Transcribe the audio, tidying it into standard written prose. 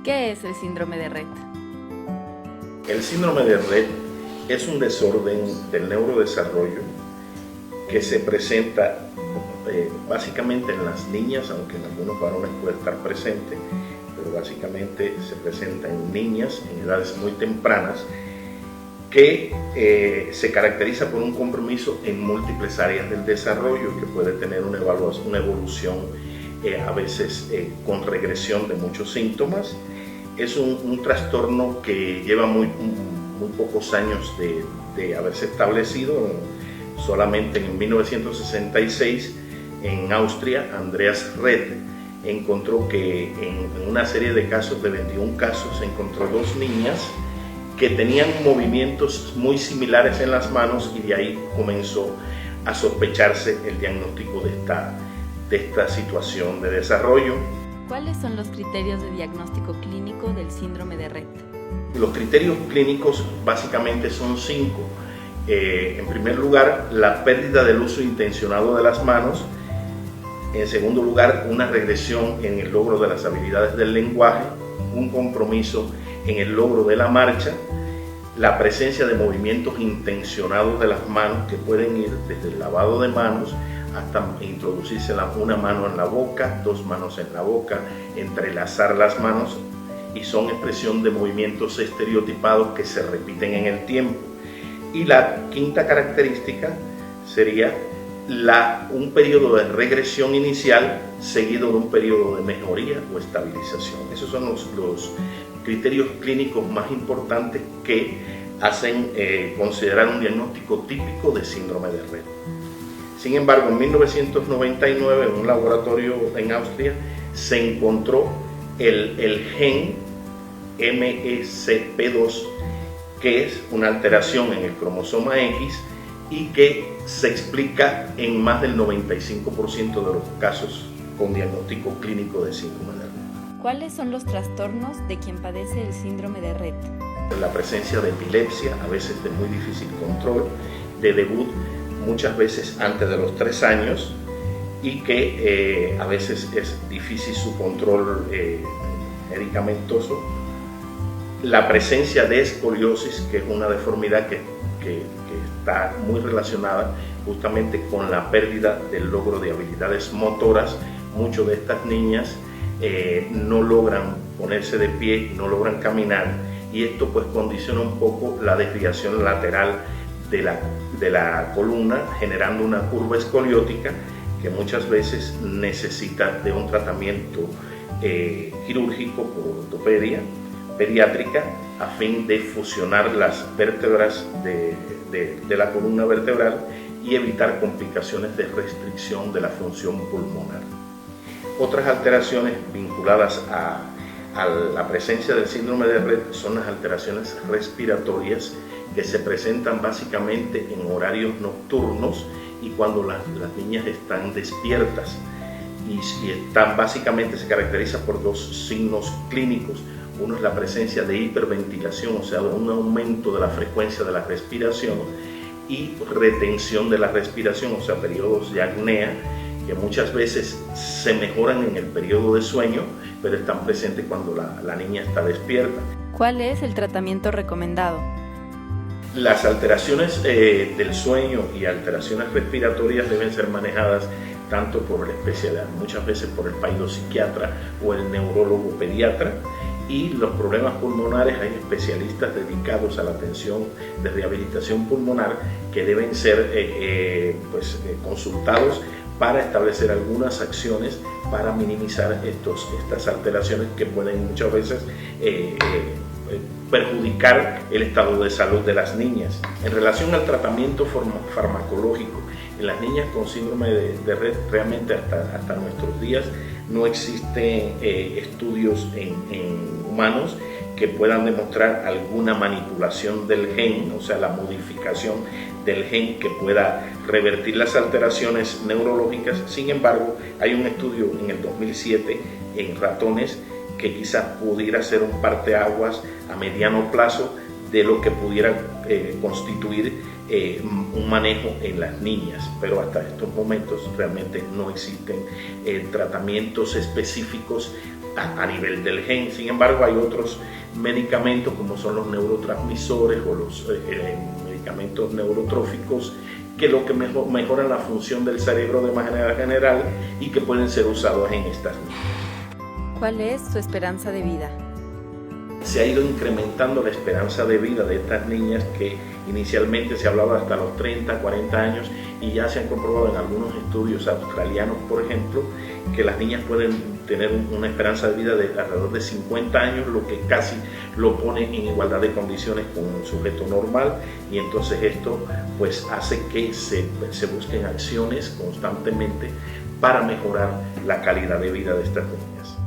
¿Qué es el síndrome de Rett? El síndrome de Rett es un desorden del neurodesarrollo que se presenta básicamente en las niñas, aunque en algunos varones puede estar presente, pero básicamente se presenta en niñas en edades muy tempranas, que se caracteriza por un compromiso en múltiples áreas del desarrollo, que puede tener una evolución a veces con regresión de muchos síntomas. Es un trastorno que lleva muy pocos años de haberse establecido. Solamente en 1966 en Austria, Andreas Rett encontró que en una serie de casos, de 21 casos, encontró 2 niñas que tenían movimientos muy similares en las manos, y de ahí comenzó a sospecharse el diagnóstico de esta situación de desarrollo. ¿Cuáles son los criterios de diagnóstico clínico del síndrome de Rett? Los criterios clínicos básicamente son 5. En primer lugar, la pérdida del uso intencionado de las manos. En segundo lugar, una regresión en el logro de las habilidades del lenguaje, un compromiso en el logro de la marcha, la presencia de movimientos intencionados de las manos que pueden ir desde el lavado de manos hasta introducirse una mano en la boca, 2 manos en la boca, entrelazar las manos, y son expresión de movimientos estereotipados que se repiten en el tiempo. Y la quinta característica sería un periodo de regresión inicial seguido de un periodo de mejoría o estabilización. Esos son los criterios clínicos más importantes que hacen considerar un diagnóstico típico de síndrome de Rett. Sin embargo, en 1999, en un laboratorio en Austria, se encontró el gen MECP2, que es una alteración en el cromosoma X y que se explica en más del 95% de los casos con diagnóstico clínico de síndrome de Rett. ¿Cuáles son los trastornos de quien padece el síndrome de Rett? La presencia de epilepsia, a veces de muy difícil control, de debut muchas veces antes de los 3 años, y que a veces es difícil su control medicamentoso. La presencia de escoliosis, que es una deformidad que está muy relacionada justamente con la pérdida del logro de habilidades motoras. Muchas de estas niñas no logran ponerse de pie, no logran caminar, y esto pues condiciona un poco la desviación lateral de la columna, generando una curva escoliótica que muchas veces necesita de un tratamiento quirúrgico por ortopedia pediátrica a fin de fusionar las vértebras de la columna vertebral y evitar complicaciones de restricción de la función pulmonar. Otras alteraciones vinculadas a la presencia del síndrome de Rett son las alteraciones respiratorias, que se presentan básicamente en horarios nocturnos y cuando las niñas están despiertas, y básicamente se caracteriza por 2 signos clínicos. Uno es la presencia de hiperventilación, o sea, un aumento de la frecuencia de la respiración, y retención de la respiración, o sea, periodos de apnea, que muchas veces se mejoran en el periodo de sueño, pero están presentes cuando la niña está despierta. ¿Cuál es el tratamiento recomendado? Las alteraciones del sueño y alteraciones respiratorias deben ser manejadas tanto por el especialista, muchas veces por el psiquiatra o el neurólogo pediatra, y los problemas pulmonares hay especialistas dedicados a la atención de rehabilitación pulmonar que deben ser consultados para establecer algunas acciones para minimizar estas alteraciones que pueden muchas veces perjudicar el estado de salud de las niñas. En relación al tratamiento farmacológico en las niñas con síndrome de Rett, realmente hasta nuestros días no existen estudios en humanos que puedan demostrar alguna manipulación del gen, o sea, la modificación del gen que pueda revertir las alteraciones neurológicas. Sin embargo, hay un estudio en el 2007 en ratones que quizás pudiera ser un parteaguas a mediano plazo de lo que pudiera constituir un manejo en las niñas, pero hasta estos momentos realmente no existen tratamientos específicos a nivel del gen. Sin embargo, hay otros medicamentos como son los neurotransmisores o los medicamentos neurotróficos que lo que mejoran la función del cerebro de manera general y que pueden ser usados en estas niñas. ¿Cuál es su esperanza de vida? Se ha ido incrementando la esperanza de vida de estas niñas, que inicialmente se hablaba hasta los 30, 40 años, y ya se han comprobado en algunos estudios australianos, por ejemplo, que las niñas pueden tener una esperanza de vida de alrededor de 50 años, lo que casi lo pone en igualdad de condiciones con un sujeto normal, y entonces esto pues hace que se busquen acciones constantemente para mejorar la calidad de vida de estas niñas.